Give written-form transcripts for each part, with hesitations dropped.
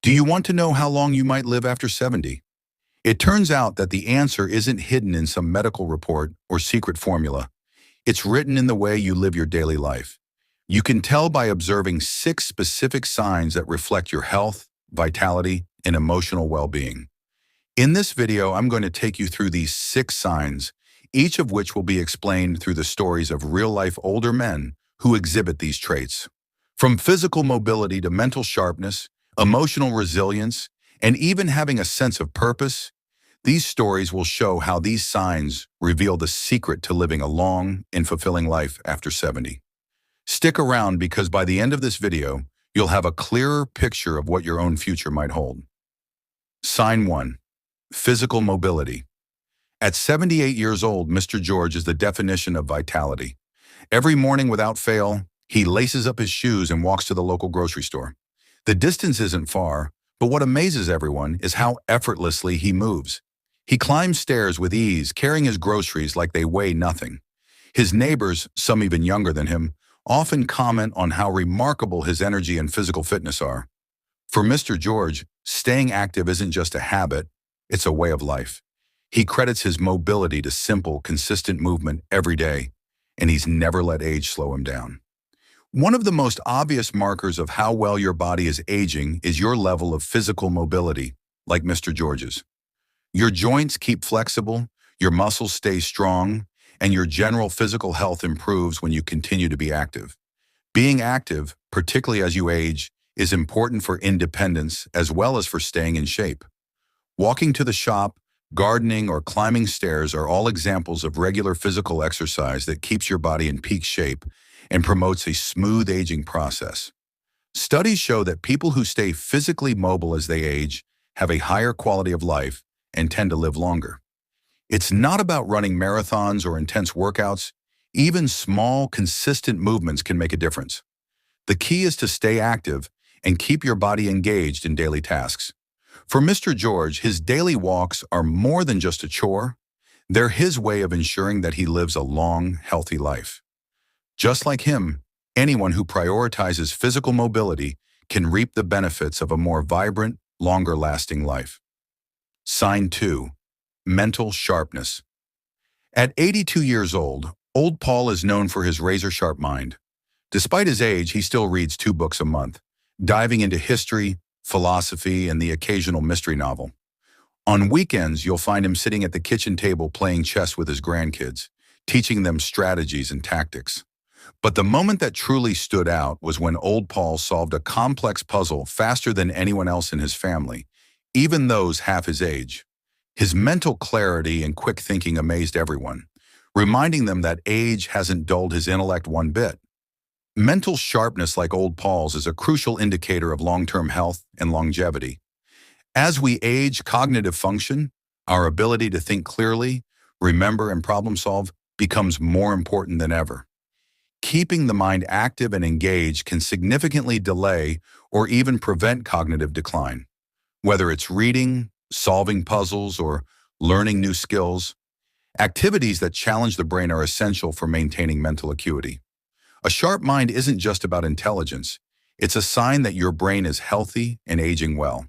Do you want to know how long you might live after 70? It turns out that the answer isn't hidden in some medical report or secret formula. It's written in the way you live your daily life. You can tell by observing 6 specific signs that reflect your health, vitality, and emotional well-being. In this video, I'm going to take you through these 6 signs, each of which will be explained through the stories of real-life older men who exhibit these traits. From physical mobility to mental sharpness, emotional resilience, and even having a sense of purpose, these stories will show how these signs reveal the secret to living a long and fulfilling life after 70. Stick around because by the end of this video, you'll have a clearer picture of what your own future might hold. Sign 1. Physical mobility. At 78 years old, Mr. George is the definition of vitality. Every morning without fail, he laces up his shoes and walks to the local grocery store. The distance isn't far, but what amazes everyone is how effortlessly he moves. He climbs stairs with ease, carrying his groceries like they weigh nothing. His neighbors, some even younger than him, often comment on how remarkable his energy and physical fitness are. For Mr. George, staying active isn't just a habit, it's a way of life. He credits his mobility to simple, consistent movement every day, and he's never let age slow him down. One of the most obvious markers of how well your body is aging is your level of physical mobility, like Mr. George's. Your joints keep flexible, your muscles stay strong, and your general physical health improves when you continue to be active. Being active, particularly as you age, is important for independence as well as for staying in shape. Walking to the shop, gardening, or climbing stairs are all examples of regular physical exercise that keeps your body in peak shape and promotes a smooth aging process. Studies show that people who stay physically mobile as they age have a higher quality of life and tend to live longer. It's not about running marathons or intense workouts. Even small, consistent movements can make a difference. The key is to stay active and keep your body engaged in daily tasks. For Mr. George, his daily walks are more than just a chore. They're his way of ensuring that he lives a long, healthy life. Just like him, anyone who prioritizes physical mobility can reap the benefits of a more vibrant, longer-lasting life. Sign 2. Mental sharpness. At 82 years old, Old Paul is known for his razor-sharp mind. Despite his age, he still reads 2 books a month, diving into history, philosophy, and the occasional mystery novel. On weekends, you'll find him sitting at the kitchen table playing chess with his grandkids, teaching them strategies and tactics. But the moment that truly stood out was when Old Paul solved a complex puzzle faster than anyone else in his family, even those half his age. His mental clarity and quick thinking amazed everyone, reminding them that age hasn't dulled his intellect one bit. Mental sharpness like Old Paul's is a crucial indicator of long-term health and longevity. As we age, cognitive function, our ability to think clearly, remember, and problem solve becomes more important than ever. Keeping the mind active and engaged can significantly delay or even prevent cognitive decline. Whether it's reading, solving puzzles, or learning new skills, activities that challenge the brain are essential for maintaining mental acuity. A sharp mind isn't just about intelligence, it's a sign that your brain is healthy and aging well.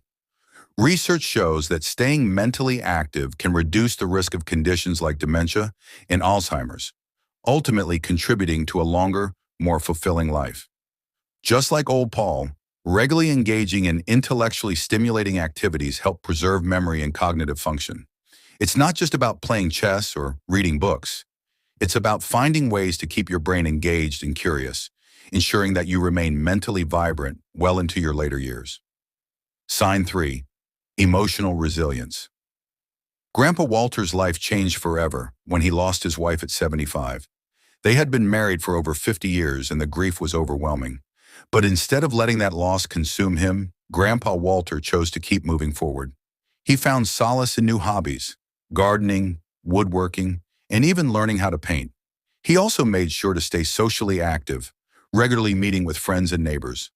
Research shows that staying mentally active can reduce the risk of conditions like dementia and Alzheimer's, ultimately contributing to a longer, more fulfilling life. Just like Old Paul, regularly engaging in intellectually stimulating activities help preserve memory and cognitive function. It's not just about playing chess or reading books. It's about finding ways to keep your brain engaged and curious, ensuring that you remain mentally vibrant well into your later years. Sign 3. Emotional resilience. Grandpa Walter's life changed forever when he lost his wife at 75. They had been married for over 50 years and the grief was overwhelming. But instead of letting that loss consume him, Grandpa Walter chose to keep moving forward. He found solace in new hobbies, gardening, woodworking, and even learning how to paint. He also made sure to stay socially active, regularly meeting with friends and neighbors.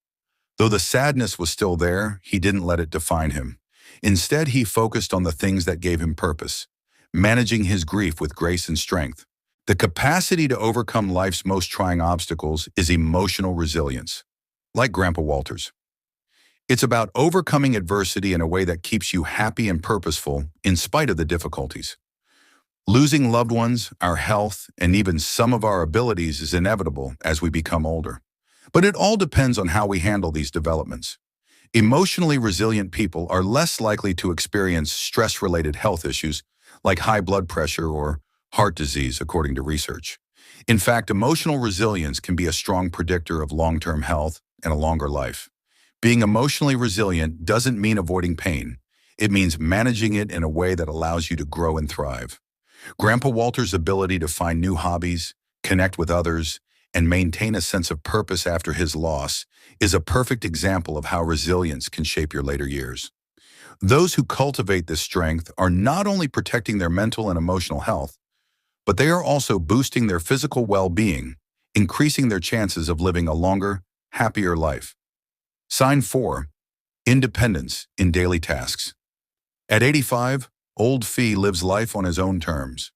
Though the sadness was still there, he didn't let it define him. Instead, he focused on the things that gave him purpose, managing his grief with grace and strength. The capacity to overcome life's most trying obstacles is emotional resilience, like Grandpa Walter's. It's about overcoming adversity in a way that keeps you happy and purposeful in spite of the difficulties. Losing loved ones, our health, and even some of our abilities is inevitable as we become older. But it all depends on how we handle these developments. Emotionally resilient people are less likely to experience stress-related health issues like high blood pressure or heart disease, according to research. In fact, emotional resilience can be a strong predictor of long-term health and a longer life. Being emotionally resilient doesn't mean avoiding pain. It means managing it in a way that allows you to grow and thrive. Grandpa Walter's ability to find new hobbies, connect with others, and maintain a sense of purpose after his loss is a perfect example of how resilience can shape your later years. Those who cultivate this strength are not only protecting their mental and emotional health, but they are also boosting their physical well-being, increasing their chances of living a longer, happier life. Sign 4. Independence in daily tasks. At 85, Old Fee lives life on his own terms.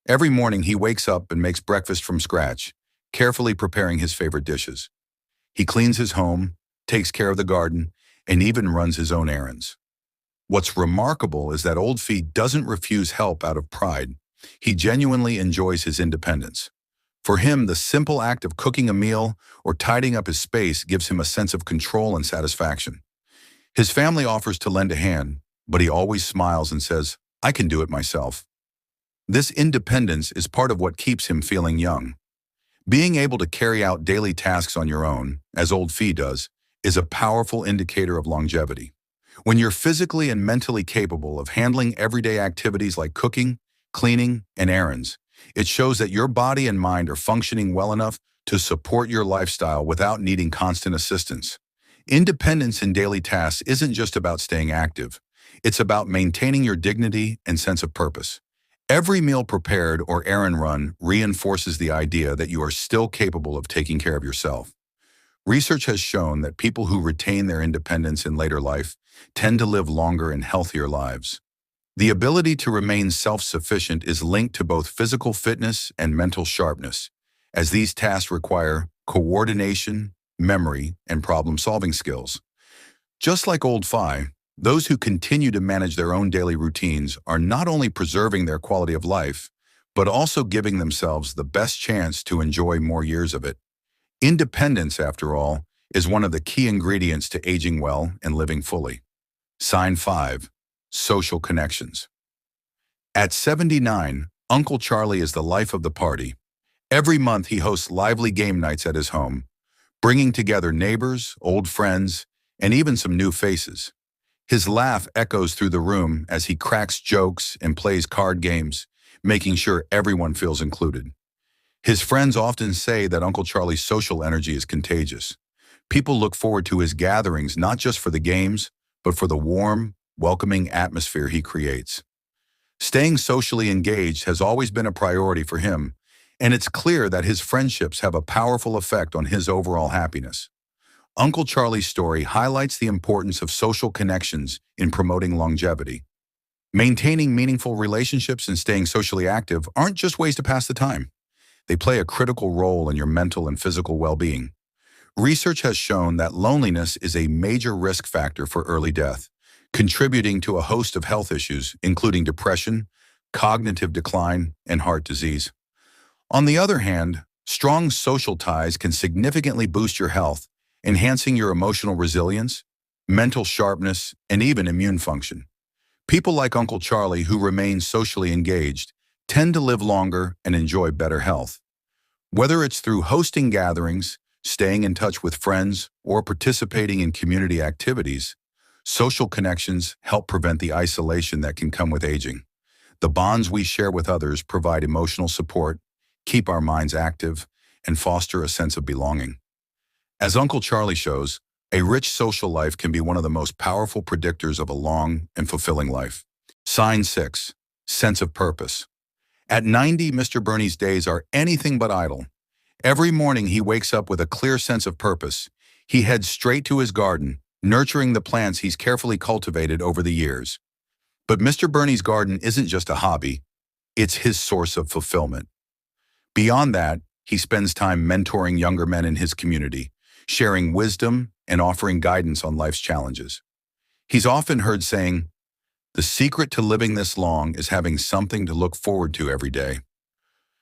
Every morning he wakes up and makes breakfast from scratch, carefully preparing his favorite dishes. He cleans his home, takes care of the garden, and even runs his own errands. What's remarkable is that Old Fee doesn't refuse help out of pride. He genuinely enjoys his independence. For him, the simple act of cooking a meal or tidying up his space gives him a sense of control and satisfaction. His family offers to lend a hand, but he always smiles and says, "I can do it myself." This independence is part of what keeps him feeling young. Being able to carry out daily tasks on your own, as Old Fee does, is a powerful indicator of longevity. When you're physically and mentally capable of handling everyday activities like cooking, cleaning, and errands, it shows that your body and mind are functioning well enough to support your lifestyle without needing constant assistance. Independence in daily tasks isn't just about staying active. It's about maintaining your dignity and sense of purpose. Every meal prepared or errand run reinforces the idea that you are still capable of taking care of yourself. Research has shown that people who retain their independence in later life tend to live longer and healthier lives. The ability to remain self-sufficient is linked to both physical fitness and mental sharpness, as these tasks require coordination, memory, and problem-solving skills. Just like Old Fee, those who continue to manage their own daily routines are not only preserving their quality of life, but also giving themselves the best chance to enjoy more years of it. Independence, after all, is one of the key ingredients to aging well and living fully. Sign 5. Social connections. At 79, Uncle Charlie is the life of the party. Every month he hosts lively game nights at his home, bringing together neighbors, old friends, and even some new faces. His laugh echoes through the room as he cracks jokes and plays card games, making sure everyone feels included. His friends often say that Uncle Charlie's social energy is contagious. People look forward to his gatherings not just for the games, but for the warm, welcoming atmosphere he creates. Staying socially engaged has always been a priority for him, and it's clear that his friendships have a powerful effect on his overall happiness. Uncle Charlie's story highlights the importance of social connections in promoting longevity. Maintaining meaningful relationships and staying socially active aren't just ways to pass the time. They play a critical role in your mental and physical well-being. Research has shown that loneliness is a major risk factor for early death, contributing to a host of health issues, including depression, cognitive decline, and heart disease. On the other hand, strong social ties can significantly boost your health, enhancing your emotional resilience, mental sharpness, and even immune function. People like Uncle Charlie who remain socially engaged tend to live longer and enjoy better health. Whether it's through hosting gatherings, staying in touch with friends, or participating in community activities, social connections help prevent the isolation that can come with aging. The bonds we share with others provide emotional support, keep our minds active, and foster a sense of belonging. As Uncle Charlie shows, a rich social life can be one of the most powerful predictors of a long and fulfilling life. Sign 6. Sense of purpose. At 90, Mr. Bernie's days are anything but idle. Every morning he wakes up with a clear sense of purpose. He heads straight to his garden, nurturing the plants he's carefully cultivated over the years. But Mr. Bernie's garden isn't just a hobby, it's his source of fulfillment. Beyond that, he spends time mentoring younger men in his community, sharing wisdom and offering guidance on life's challenges. He's often heard saying, "The secret to living this long is having something to look forward to every day."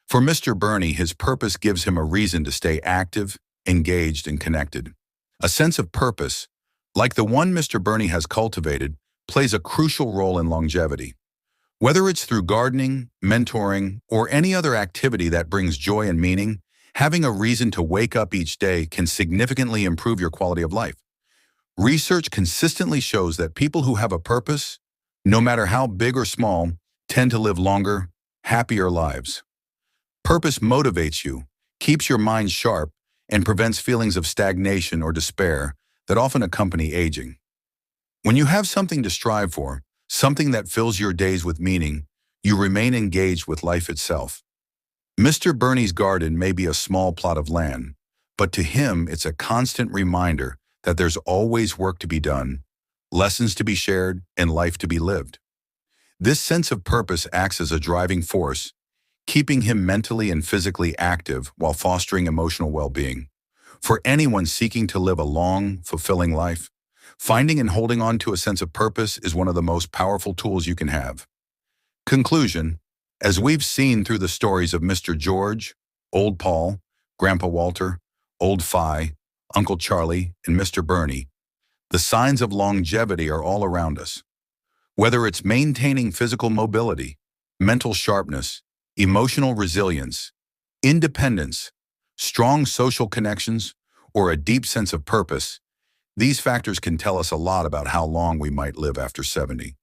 For Mr. Bernie, his purpose gives him a reason to stay active, engaged, and connected. A sense of purpose, like the one Mr. Bernie has cultivated, plays a crucial role in longevity. Whether it's through gardening, mentoring, or any other activity that brings joy and meaning, having a reason to wake up each day can significantly improve your quality of life. Research consistently shows that people who have a purpose, no matter how big or small, tend to live longer, happier lives. Purpose motivates you, keeps your mind sharp, and prevents feelings of stagnation or despair that often accompany aging. When you have something to strive for, something that fills your days with meaning, you remain engaged with life itself. Mr. Bernie's garden may be a small plot of land, but to him it's a constant reminder that there's always work to be done, lessons to be shared, and life to be lived. This sense of purpose acts as a driving force, keeping him mentally and physically active while fostering emotional well-being. For anyone seeking to live a long, fulfilling life, finding and holding on to a sense of purpose is one of the most powerful tools you can have. Conclusion: as we've seen through the stories of Mr. George, Old Paul, Grandpa Walter, Old Phi, Uncle Charlie, and Mr. Bernie, the signs of longevity are all around us. Whether it's maintaining physical mobility, mental sharpness, emotional resilience, independence, strong social connections, or a deep sense of purpose, these factors can tell us a lot about how long we might live after 70.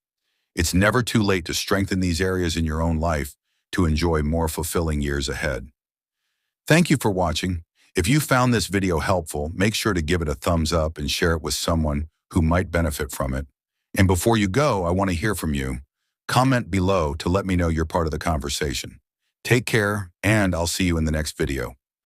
It's never too late to strengthen these areas in your own life to enjoy more fulfilling years ahead. Thank you for watching. If you found this video helpful, make sure to give it a thumbs up and share it with someone who might benefit from it. And before you go, I want to hear from you. Comment below to let me know you're part of the conversation. Take care, and I'll see you in the next video.